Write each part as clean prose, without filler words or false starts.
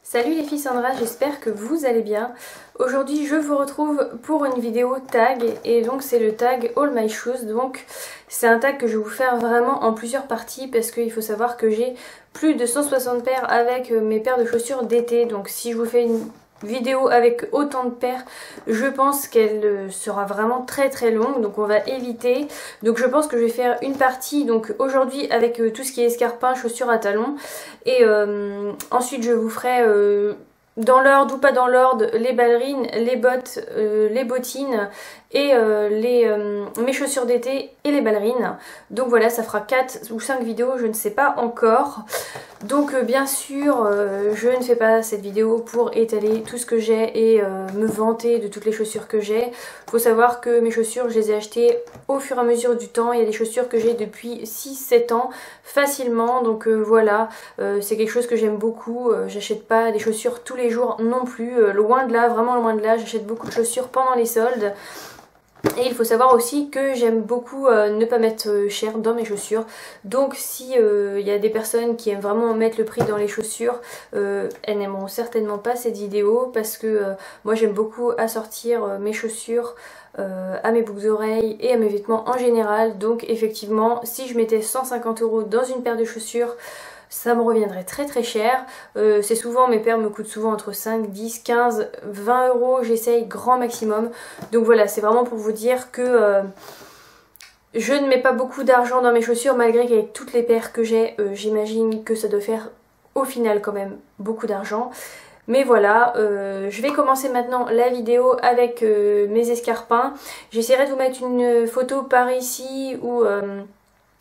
Salut les filles, Sandra, j'espère que vous allez bien. Aujourd'hui je vous retrouve pour une vidéo tag et donc c'est le tag All My Shoes. Donc c'est un tag que je vais vous faire vraiment en plusieurs parties parce qu'il faut savoir que j'ai plus de 160 paires avec mes paires de chaussures d'été. Donc si je vous fais une vidéo avec autant de paires, je pense qu'elle sera vraiment très longue, donc on va éviter. Donc je pense que je vais faire une partie donc aujourd'hui avec tout ce qui est escarpins, chaussures à talons, et ensuite je vous ferai dans l'ordre ou pas dans l'ordre les ballerines, les bottes, les bottines et mes chaussures d'été et les ballerines. Donc voilà, ça fera 4 ou 5 vidéos, je ne sais pas encore. Donc bien sûr je ne fais pas cette vidéo pour étaler tout ce que j'ai et me vanter de toutes les chaussures que j'ai. Faut savoir que mes chaussures je les ai achetées au fur et à mesure du temps. Il y a des chaussures que j'ai depuis 6-7 ans facilement. Donc voilà, c'est quelque chose que j'aime beaucoup. J'achète pas des chaussures tous les jours non plus, loin de là, vraiment loin de là. J'achète beaucoup de chaussures pendant les soldes. Et il faut savoir aussi que j'aime beaucoup ne pas mettre cher dans mes chaussures. Donc si y a des personnes qui aiment vraiment mettre le prix dans les chaussures, elles n'aimeront certainement pas cette vidéo parce que moi j'aime beaucoup assortir mes chaussures à mes boucles d'oreilles et à mes vêtements en général. Donc effectivement si je mettais 150 € dans une paire de chaussures, ça me reviendrait très cher. C'est souvent, mes paires me coûtent souvent entre 5, 10, 15, 20 €, j'essaye grand maximum. Donc voilà, c'est vraiment pour vous dire que je ne mets pas beaucoup d'argent dans mes chaussures, malgré qu'avec toutes les paires que j'ai, j'imagine que ça doit faire au final quand même beaucoup d'argent. Mais voilà, je vais commencer maintenant la vidéo avec mes escarpins. J'essaierai de vous mettre une photo par ici ou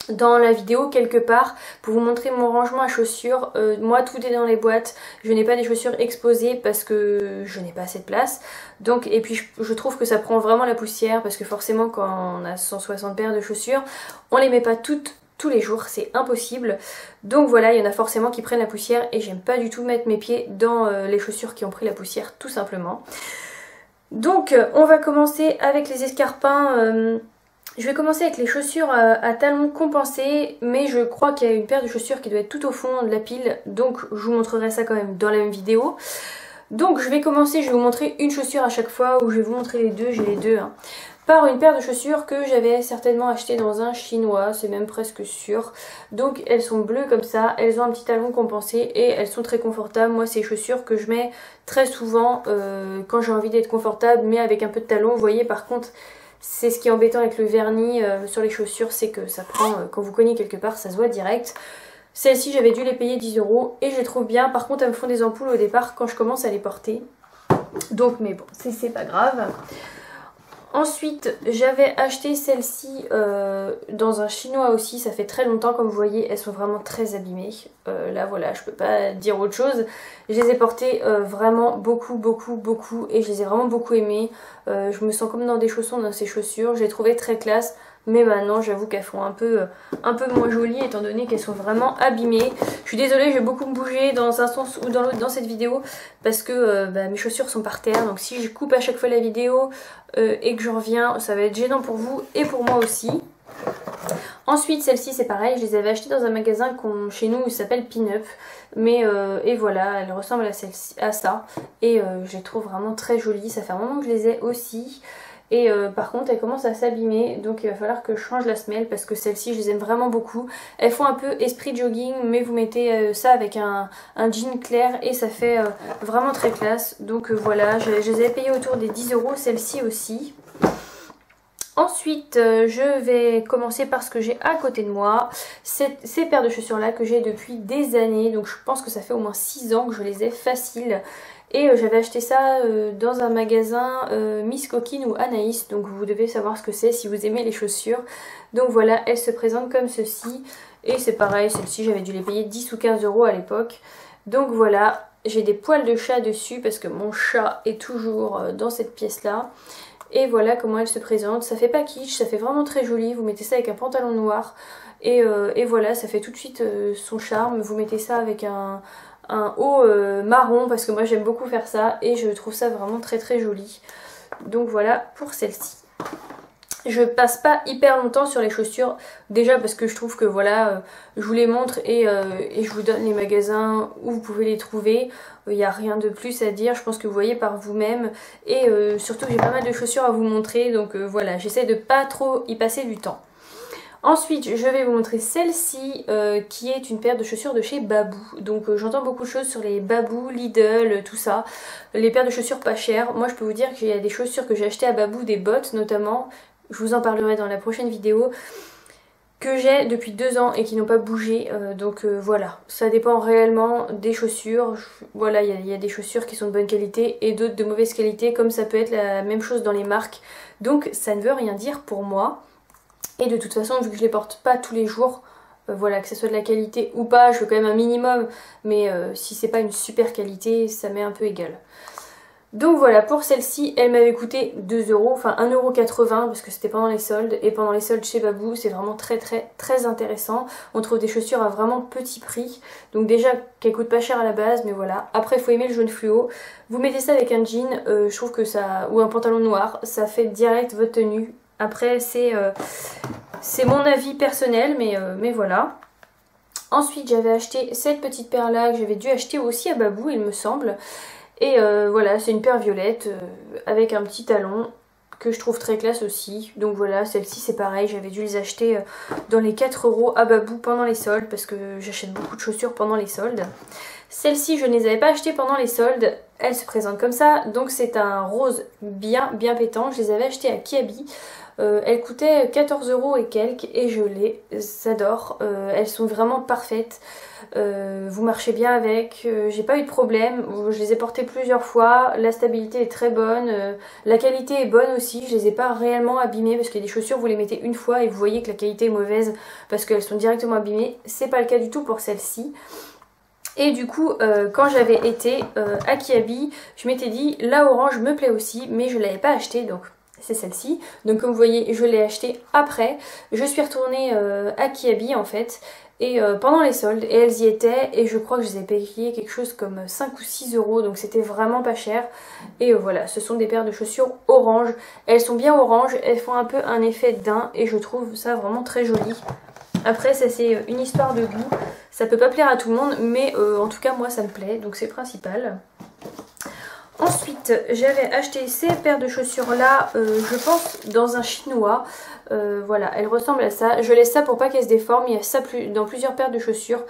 dans la vidéo quelque part pour vous montrer mon rangement à chaussures. Moi tout est dans les boîtes, je n'ai pas des chaussures exposées parce que je n'ai pas assez de place. Donc, et puis je trouve que ça prend vraiment la poussière parce que forcément quand on a 160 paires de chaussures, on les met pas toutes tous les jours, c'est impossible. Donc voilà, il y en a forcément qui prennent la poussière et j'aime pas du tout mettre mes pieds dans les chaussures qui ont pris la poussière tout simplement. Donc on va commencer avec les escarpins. Je vais commencer avec les chaussures à talons compensés, mais je crois qu'il y a une paire de chaussures qui doit être tout au fond de la pile, donc je vous montrerai ça quand même dans la même vidéo. Donc je vais commencer, je vais vous montrer une chaussure à chaque fois, ou je vais vous montrer les deux, j'ai les deux, hein, par une paire de chaussures que j'avais certainement acheté dans un chinois, c'est même presque sûr. Donc elles sont bleues comme ça, elles ont un petit talon compensé et elles sont très confortables. Moi c'est les chaussures que je mets très souvent quand j'ai envie d'être confortable, mais avec un peu de talon. Vous voyez par contre, c'est ce qui est embêtant avec le vernis sur les chaussures, c'est que ça prend, quand vous cognez quelque part, ça se voit direct. Celles-ci, j'avais dû les payer 10 € et je les trouve bien. Par contre, elles me font des ampoules au départ quand je commence à les porter. Donc, mais bon, c'est pas grave. Ensuite, j'avais acheté celle-ci dans un chinois aussi, ça fait très longtemps, comme vous voyez, elles sont vraiment très abîmées. Là voilà, je peux pas dire autre chose. Je les ai portées vraiment beaucoup et je les ai vraiment beaucoup aimées. Je me sens comme dans des chaussons dans ces chaussures, je les trouvais très classe. Mais maintenant j'avoue qu'elles font un peu moins jolies étant donné qu'elles sont vraiment abîmées. Je suis désolée, je vais beaucoup me bouger dans un sens ou dans l'autre dans cette vidéo parce que mes chaussures sont par terre. Donc si je coupe à chaque fois la vidéo et que je reviens, ça va être gênant pour vous et pour moi aussi. Ensuite celle-ci c'est pareil, je les avais achetées dans un magasin chez nous, il s'appelle Pin-Up. Mais et voilà, elles ressemblent à ça et je les trouve vraiment très jolies. Ça fait un moment que je les ai aussi. Et par contre elles commencent à s'abîmer, donc il va falloir que je change la semelle parce que celles-ci je les aime vraiment beaucoup. Elles font un peu esprit jogging, mais vous mettez ça avec un jean clair et ça fait vraiment très classe. Donc voilà, je les ai payées autour des 10 €, celle-ci aussi. Ensuite, je vais commencer par ce que j'ai à côté de moi, ces paires de chaussures là que j'ai depuis des années, donc je pense que ça fait au moins 6 ans que je les ai faciles. Et j'avais acheté ça dans un magasin Miss Coquine ou Anaïs, donc vous devez savoir ce que c'est si vous aimez les chaussures. Donc voilà, elles se présentent comme ceci, et c'est pareil, celles-ci j'avais dû les payer 10 ou 15 € à l'époque. Donc voilà, j'ai des poils de chat dessus parce que mon chat est toujours dans cette pièce là. Et voilà comment elle se présente, ça fait pas kitsch, ça fait vraiment très joli, vous mettez ça avec un pantalon noir et voilà, ça fait tout de suite son charme. Vous mettez ça avec un haut marron parce que moi j'aime beaucoup faire ça et je trouve ça vraiment très joli. Donc voilà pour celle-ci. Je passe pas hyper longtemps sur les chaussures, déjà parce que je trouve que voilà, je vous les montre et je vous donne les magasins où vous pouvez les trouver. Il n'y a rien de plus à dire, je pense que vous voyez par vous-même. Et surtout j'ai pas mal de chaussures à vous montrer, donc voilà, j'essaie de pas trop y passer du temps. Ensuite, je vais vous montrer celle-ci qui est une paire de chaussures de chez Babou. Donc j'entends beaucoup de choses sur les Babou, Lidl, tout ça. Les paires de chaussures pas chères. Moi je peux vous dire qu'il y a des chaussures que j'ai achetées à Babou, des bottes notamment. Je vous en parlerai dans la prochaine vidéo. Que j'ai depuis 2 ans et qui n'ont pas bougé. Donc voilà, ça dépend réellement des chaussures. Voilà, il y a des chaussures qui sont de bonne qualité et d'autres de mauvaise qualité. Comme ça peut être la même chose dans les marques. Donc ça ne veut rien dire pour moi. Et de toute façon, vu que je les porte pas tous les jours, voilà, que ce soit de la qualité ou pas, je veux quand même un minimum, mais si c'est pas une super qualité, ça m'est un peu égal. Donc voilà, pour celle-ci, elle m'avait coûté 2 €, enfin 1,80 € parce que c'était pendant les soldes, et pendant les soldes chez Babou, c'est vraiment très intéressant. On trouve des chaussures à vraiment petit prix, donc déjà qu'elles coûtent pas cher à la base, mais voilà. Après, il faut aimer le jaune fluo. Vous mettez ça avec un jean, je trouve que ça, ou un pantalon noir, ça fait direct votre tenue. Après c'est mon avis personnel, mais voilà. Ensuite j'avais acheté cette petite paire là que j'avais dû acheter aussi à Babou il me semble. Et voilà, c'est une paire violette avec un petit talon que je trouve très classe aussi. Donc voilà, celle-ci c'est pareil, j'avais dû les acheter dans les 4 € à Babou pendant les soldes parce que j'achète beaucoup de chaussures pendant les soldes. Celle-ci je ne les avais pas achetées pendant les soldes, elle se présente comme ça. Donc c'est un rose bien pétant, je les avais achetées à Kiabi. Elles coûtaient 14 € et quelques et je les adore. Elles sont vraiment parfaites. Vous marchez bien avec, j'ai pas eu de problème. Je les ai portées plusieurs fois, la stabilité est très bonne, la qualité est bonne aussi. Je les ai pas réellement abîmées parce qu'il y a des chaussures vous les mettez une fois et vous voyez que la qualité est mauvaise parce qu'elles sont directement abîmées. C'est pas le cas du tout pour celle-ci. Et du coup, quand j'avais été à Kiabi, je m'étais dit la orange me plaît aussi, mais je l'avais pas achetée, donc c'est celle-ci. Donc comme vous voyez, je l'ai achetée après. Je suis retournée à Kiabi en fait, et pendant les soldes, et elles y étaient, et je crois que je les ai payées quelque chose comme 5 ou 6 €, donc c'était vraiment pas cher. Et voilà, ce sont des paires de chaussures orange. Elles sont bien orange, elles font un peu un effet de daim, et je trouve ça vraiment très joli. Après ça c'est une histoire de goût, ça peut pas plaire à tout le monde, mais en tout cas moi ça me plaît, donc c'est principal. Ensuite, j'avais acheté ces paires de chaussures là, je pense dans un chinois. Voilà, elles ressemblent à ça. Je laisse ça pour pas qu'elles se déforment. Il y a ça dans plusieurs paires de chaussures.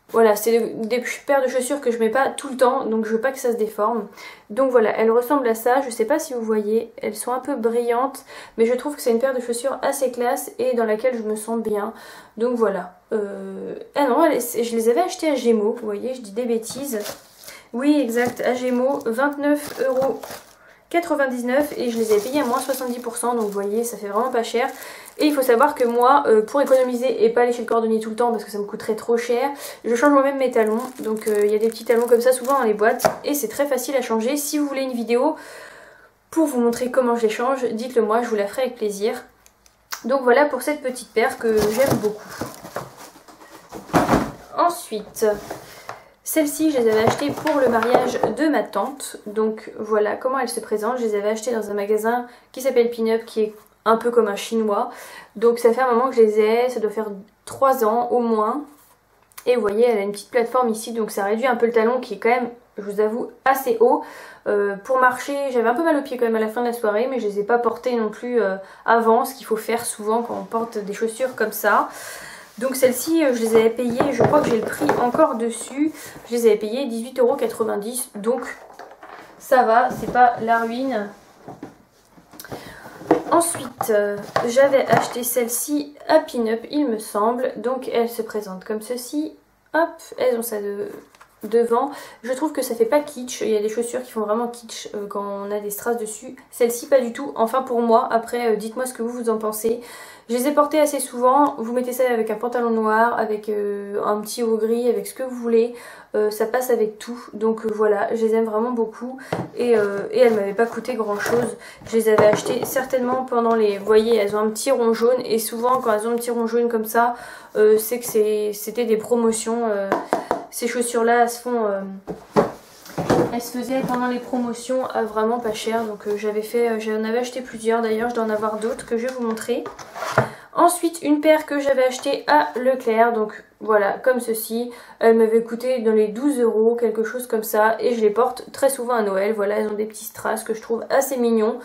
Voilà, c'est des paires de chaussures que je mets pas tout le temps, donc je veux pas que ça se déforme. Donc voilà, elles ressemblent à ça. Je sais pas si vous voyez, elles sont un peu brillantes, mais je trouve que c'est une paire de chaussures assez classe et dans laquelle je me sens bien. Donc voilà. Ah non, je les avais achetées à Gémeaux, vous voyez, je dis des bêtises. Oui, exact, à Gémeaux, 29,99 € et je les ai payés à moins 70%, donc vous voyez, ça fait vraiment pas cher. Et il faut savoir que moi, pour économiser et pas aller chez le cordonnier tout le temps parce que ça me coûterait trop cher, je change moi-même mes talons. Donc il y a des petits talons comme ça souvent dans les boîtes et c'est très facile à changer. Si vous voulez une vidéo pour vous montrer comment je les change, dites-le moi, je vous la ferai avec plaisir. Donc voilà pour cette petite paire que j'aime beaucoup. Ensuite... celles-ci, je les avais achetées pour le mariage de ma tante. Donc voilà comment elles se présentent. Je les avais achetées dans un magasin qui s'appelle Pin-Up, qui est un peu comme un chinois. Donc ça fait un moment que je les ai, ça doit faire 3 ans au moins. Et vous voyez, elle a une petite plateforme ici, donc ça réduit un peu le talon qui est quand même, je vous avoue, assez haut. Pour marcher, j'avais un peu mal aux pieds quand même à la fin de la soirée, mais je les ai pas portées non plus avant, ce qu'il faut faire souvent quand on porte des chaussures comme ça. Donc celles-ci, je les avais payées, je crois que j'ai le prix encore dessus, je les avais payées 18,90 €, donc ça va, c'est pas la ruine. Ensuite, j'avais acheté celle-ci à Pin-Up, il me semble, donc elles se présentent comme ceci. Hop, elles ont ça devant. Je trouve que ça fait pas kitsch, il y a des chaussures qui font vraiment kitsch quand on a des strass dessus. Celle-ci pas du tout, enfin pour moi, après dites-moi ce que vous en pensez. Je les ai portées assez souvent, vous mettez ça avec un pantalon noir, avec un petit haut gris, avec ce que vous voulez, ça passe avec tout. Donc voilà, je les aime vraiment beaucoup et elles m'avaient pas coûté grand chose. Je les avais achetées certainement pendant les... Vous voyez, elles ont un petit rond jaune et souvent quand elles ont un petit rond jaune comme ça, c'est que c'était des promotions. Ces chaussures là elles se font Elle se faisait pendant les promotions à vraiment pas cher. Donc j'en avais acheté plusieurs. D'ailleurs je dois en avoir d'autres que je vais vous montrer. Ensuite une paire que j'avais achetée à Leclerc. Donc voilà, comme ceci. Elle m'avait coûté dans les 12 €, quelque chose comme ça. Et je les porte très souvent à Noël. Voilà, elles ont des petits strass que je trouve assez mignons.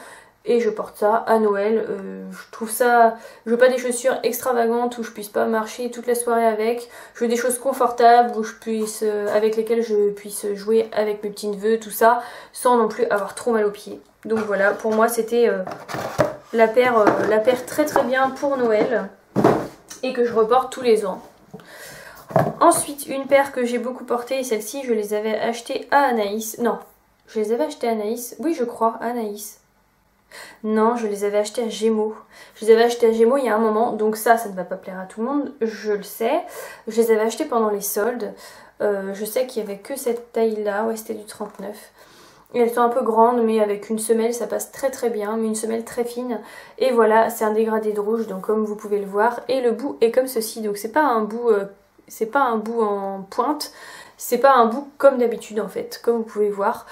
Et je porte ça à Noël. Je trouve ça... Je veux pas des chaussures extravagantes où je puisse pas marcher toute la soirée avec. Je veux des choses confortables où je puisse, avec lesquelles je puisse jouer avec mes petits neveux, tout ça, sans non plus avoir trop mal aux pieds. Donc voilà, pour moi c'était la paire très très bien pour Noël et que je reporte tous les ans. Ensuite, une paire que j'ai beaucoup portée, et celle-ci je les avais achetées à Anaïs. Non, je les avais achetées à Anaïs. Oui, je crois, à Anaïs. Non, je les avais achetés à Gémeaux. Je les avais achetés à Gémeaux il y a un moment, donc ça ne va pas plaire à tout le monde, je le sais. Je les avais achetés pendant les soldes. Je sais qu'il n'y avait que cette taille-là, ouais c'était du 39. Et elles sont un peu grandes, mais avec une semelle ça passe très très bien, mais une semelle très fine. Et voilà, c'est un dégradé de rouge, donc comme vous pouvez le voir. Et le bout est comme ceci, donc c'est pas un bout en pointe, c'est pas un bout comme d'habitude en fait, comme vous pouvez voir.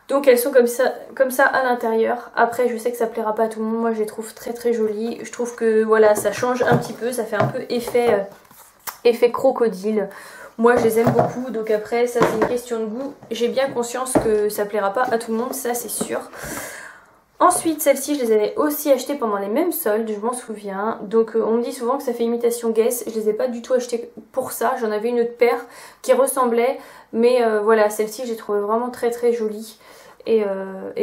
Donc elles sont comme ça à l'intérieur. Après je sais que ça plaira pas à tout le monde, moi je les trouve très très jolies. Je trouve que voilà, ça change un petit peu, ça fait un peu effet crocodile. Moi je les aime beaucoup, donc après ça c'est une question de goût. J'ai bien conscience que ça plaira pas à tout le monde, ça c'est sûr. Ensuite celles-ci je les avais aussi achetées pendant les mêmes soldes, je m'en souviens. Donc on me dit souvent que ça fait imitation Guess, je les ai pas du tout achetées pour ça. J'en avais une autre paire qui ressemblait, mais voilà, celle-ci j'ai trouvé vraiment très très jolie. Et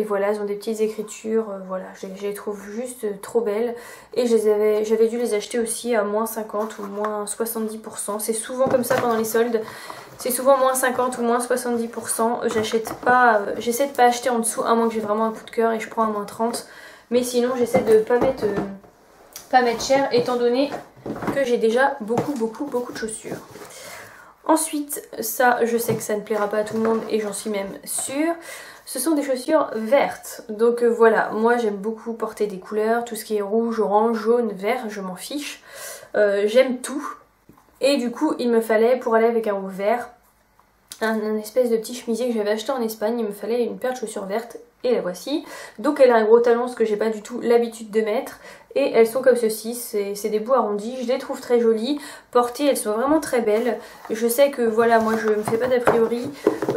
voilà, elles ont des petites écritures, voilà, je les trouve juste trop belles. Et j'avais dû les acheter aussi à moins 50 ou moins 70%. C'est souvent comme ça pendant les soldes. C'est souvent moins 50 ou moins 70%. J'achète pas, j'essaie de pas acheter en dessous, à moins que j'ai vraiment un coup de cœur et je prends à moins 30. Mais sinon j'essaie de pas mettre cher, étant donné que j'ai déjà beaucoup de chaussures. Ensuite, ça, je sais que ça ne plaira pas à tout le monde et j'en suis même sûre. Ce sont des chaussures vertes. Donc voilà, moi j'aime beaucoup porter des couleurs, tout ce qui est rouge, orange, jaune, vert, je m'en fiche. J'aime tout. Et du coup, il me fallait, pour aller avec un haut vert, un espèce de petit chemisier que j'avais acheté en Espagne. Il me fallait une paire de chaussures vertes et la voici. Donc elle a un gros talon, ce que j'ai pas du tout l'habitude de mettre. Et elles sont comme ceci, c'est des bouts arrondis, je les trouve très jolies. Portées, elles sont vraiment très belles. Je sais que voilà, moi je me fais pas d'a priori.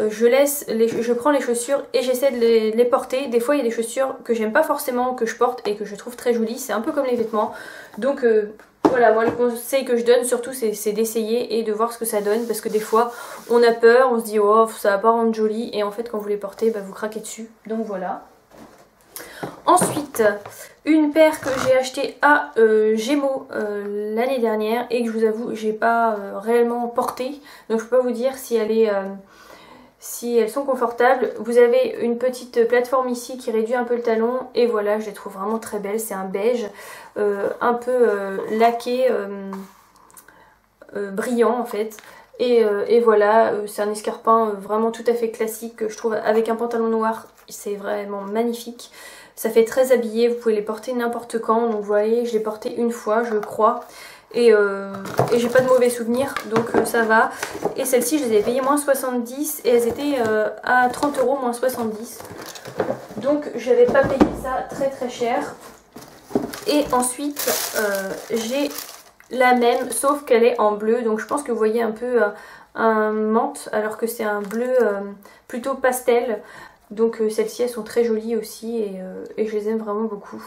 Je prends les chaussures et j'essaie de les porter. Des fois il y a des chaussures que j'aime pas forcément, que je porte et que je trouve très jolies. C'est un peu comme les vêtements. Donc voilà, moi le conseil que je donne surtout c'est d'essayer et de voir ce que ça donne. Parce que des fois on a peur, on se dit oh ça va pas rendre joli. Et en fait quand vous les portez, bah, vous craquez dessus. Donc voilà. Ensuite, une paire que j'ai achetée à Gémeaux l'année dernière et que je vous avoue j'ai pas réellement portée. Donc je peux pas vous dire si elles sont confortables. Vous avez une petite plateforme ici qui réduit un peu le talon et voilà, je les trouve vraiment très belles. C'est un beige un peu laqué, brillant en fait. Et voilà, c'est un escarpin vraiment tout à fait classique que je trouve avec un pantalon noir, c'est vraiment magnifique. Ça fait très habillé, vous pouvez les porter n'importe quand. Donc vous voyez, je l'ai porté une fois je crois. Et j'ai pas de mauvais souvenirs, donc ça va. Et celles-ci je les ai payées moins 70 et elles étaient à 30 € moins 70. Donc j'avais pas payé ça très très cher. Et ensuite j'ai la même sauf qu'elle est en bleu. Donc je pense que vous voyez un peu un menthe alors que c'est un bleu plutôt pastel. Donc celles-ci elles sont très jolies aussi et je les aime vraiment beaucoup.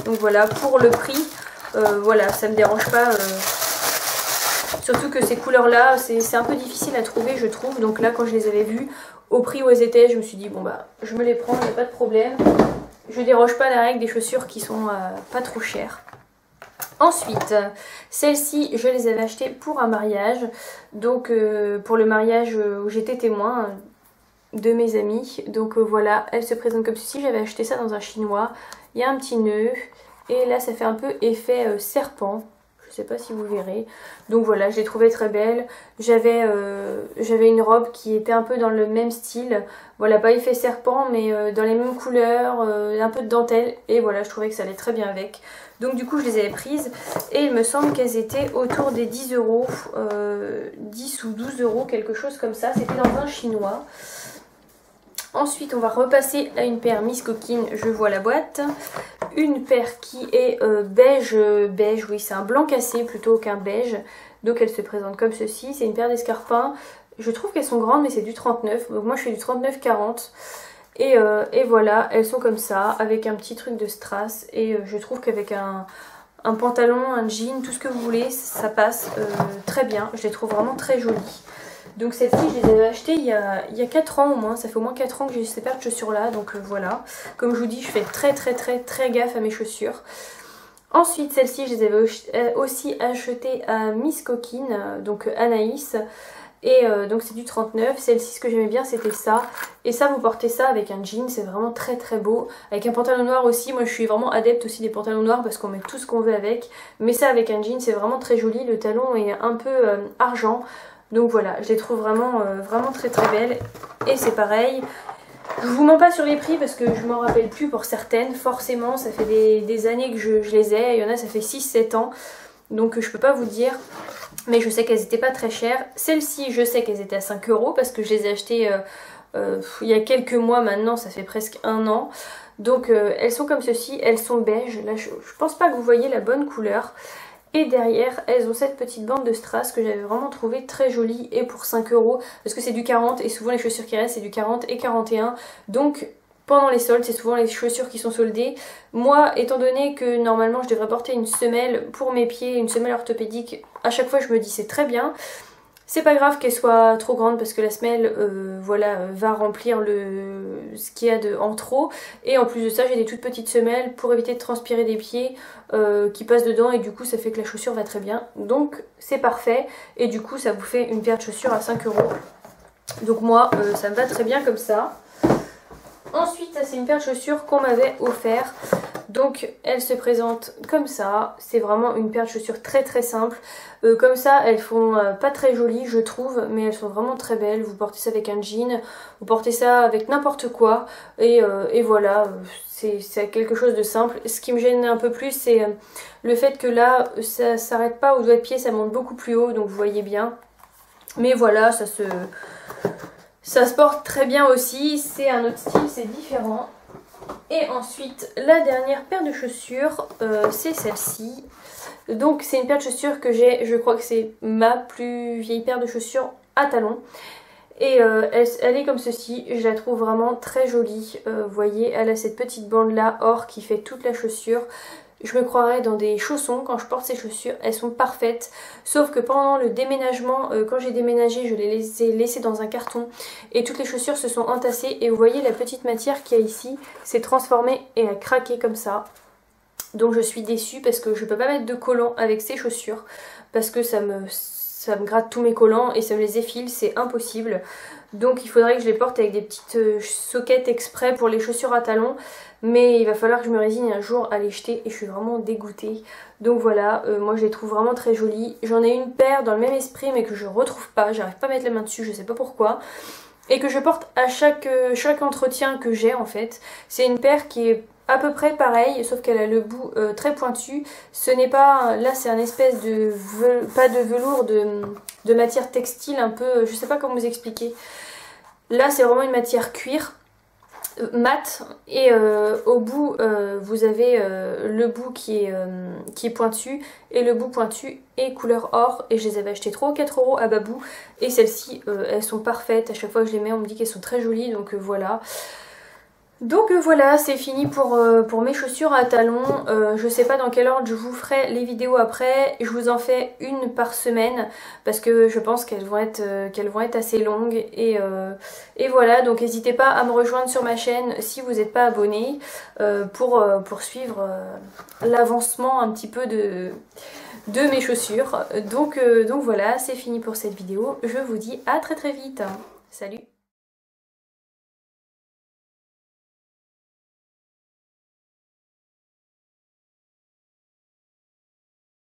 Donc voilà, pour le prix, voilà, ça me dérange pas. Surtout que ces couleurs là, c'est un peu difficile à trouver je trouve. Donc là quand je les avais vues, au prix où elles étaient, je me suis dit bon bah je me les prends, il n'y a pas de problème. Je déroge pas la règle des chaussures qui sont pas trop chères. Ensuite, celles-ci, je les avais achetées pour un mariage. Donc pour le mariage où j'étais témoin de mes amis. Donc voilà, elles se présentent comme ceci. J'avais acheté ça dans un chinois. Il y a un petit nœud. Et là, ça fait un peu effet serpent. Je sais pas si vous verrez. Donc voilà, je les trouvais très belles. J'avais une robe qui était un peu dans le même style. Voilà, pas effet serpent, mais dans les mêmes couleurs, un peu de dentelle. Et voilà, je trouvais que ça allait très bien avec. Donc du coup, je les avais prises. Et il me semble qu'elles étaient autour des 10 €. 10 ou 12 €, quelque chose comme ça. C'était dans un chinois. Ensuite, on va repasser à une paire Miss Coquine, je vois la boîte. Une paire qui est beige, oui, c'est un blanc cassé plutôt qu'un beige. Donc elle se présente comme ceci. C'est une paire d'escarpins. Je trouve qu'elles sont grandes, mais c'est du 39. Donc moi, je fais du 39-40. Et voilà, elles sont comme ça, avec un petit truc de strass. Et je trouve qu'avec un pantalon, un jean, tout ce que vous voulez, ça passe très bien. Je les trouve vraiment très jolies. Donc celles-ci, je les avais achetées il y a 4 ans au moins. Ça fait au moins 4 ans que j'ai ces paires de chaussures là. Donc voilà. Comme je vous dis, je fais très gaffe à mes chaussures. Ensuite, celles-ci, je les avais aussi achetées à Miss Coquine, donc Anaïs. Et donc c'est du 39. Celle-ci, ce que j'aimais bien, c'était ça. Et ça, vous portez ça avec un jean, c'est vraiment très beau. Avec un pantalon noir aussi. Moi, je suis vraiment adepte aussi des pantalons noirs parce qu'on met tout ce qu'on veut avec. Mais ça, avec un jean, c'est vraiment très joli. Le talon est un peu argent. Donc voilà, je les trouve vraiment très belles. Et c'est pareil. Je vous mens pas sur les prix parce que je m'en rappelle plus pour certaines. Forcément, ça fait des années que je les ai. Il y en a, ça fait 6-7 ans. Donc je peux pas vous dire. Mais je sais qu'elles étaient pas très chères. Celles-ci, je sais qu'elles étaient à 5 € parce que je les ai achetées il y a quelques mois maintenant. Ça fait presque 1 an. Donc elles sont comme ceci. Elles sont beige. Là, je pense pas que vous voyez la bonne couleur. Et derrière, elles ont cette petite bande de strass que j'avais vraiment trouvé très jolie et pour 5 € parce que c'est du 40 et souvent les chaussures qui restent c'est du 40 et 41. Donc pendant les soldes, c'est souvent les chaussures qui sont soldées. Moi, étant donné que normalement je devrais porter une semelle pour mes pieds, une semelle orthopédique, à chaque fois je me dis c'est très bien. C'est pas grave qu'elle soit trop grande parce que la semelle va remplir ce qu'il y a en trop. Et en plus de ça, j'ai des toutes petites semelles pour éviter de transpirer des pieds qui passent dedans. Et du coup, ça fait que la chaussure va très bien. Donc, c'est parfait. Et du coup, ça vous fait une paire de chaussures à 5 €. Donc moi, ça me va très bien comme ça. Ensuite, ça c'est une paire de chaussures qu'on m'avait offert. Donc elle se présente comme ça. C'est vraiment une paire de chaussures très simple. Comme ça, elles font pas très jolies je trouve, mais elles sont vraiment très belles. Vous portez ça avec un jean, vous portez ça avec n'importe quoi. Et voilà, c'est quelque chose de simple. Ce qui me gêne un peu plus, c'est le fait que là, ça s'arrête pas au doigt de pied, ça monte beaucoup plus haut, donc vous voyez bien. Mais voilà, ça se porte très bien aussi, c'est un autre style, c'est différent. Et ensuite, la dernière paire de chaussures, c'est celle-ci. Donc c'est une paire de chaussures que j'ai, je crois que c'est ma plus vieille paire de chaussures à talons. Et elle est comme ceci, je la trouve vraiment très jolie. Vous voyez, elle a cette petite bande là, or, qui fait toute la chaussure. Je me croirais dans des chaussons quand je porte ces chaussures, elles sont parfaites. Sauf que pendant le déménagement, quand j'ai déménagé, je les ai laissées dans un carton. Et toutes les chaussures se sont entassées. Et vous voyez la petite matière qu'il y a ici s'est transformée et a craqué comme ça. Donc je suis déçue parce que je ne peux pas mettre de collant avec ces chaussures. Parce que ça me gratte tous mes collants et ça me les effile, c'est impossible. Donc il faudrait que je les porte avec des petites soquettes exprès pour les chaussures à talons. Mais il va falloir que je me résigne un jour à les jeter et je suis vraiment dégoûtée. Donc voilà, moi je les trouve vraiment très jolies. J'en ai une paire dans le même esprit mais que je retrouve pas. J'arrive pas à mettre la main dessus, je sais pas pourquoi. Et que je porte à chaque entretien que j'ai en fait. C'est une paire qui est à peu près pareil, sauf qu'elle a le bout très pointu. Ce n'est pas, là c'est un espèce de, pas de velours, de matière textile un peu, je sais pas comment vous expliquer. Là c'est vraiment une matière cuir, mat, et au bout vous avez le bout qui est pointu, et le bout pointu est couleur or, et je les avais achetées 3 ou 4 € à Babou, et celles-ci elles sont parfaites, à chaque fois que je les mets on me dit qu'elles sont très jolies, donc voilà. Donc voilà, c'est fini pour mes chaussures à talons. Je sais pas dans quel ordre je vous ferai les vidéos après. Je vous en fais une par semaine parce que je pense qu'elles vont être assez longues. Et voilà, donc n'hésitez pas à me rejoindre sur ma chaîne si vous n'êtes pas abonné pour suivre l'avancement un petit peu de mes chaussures. Donc voilà, c'est fini pour cette vidéo. Je vous dis à très vite. Salut!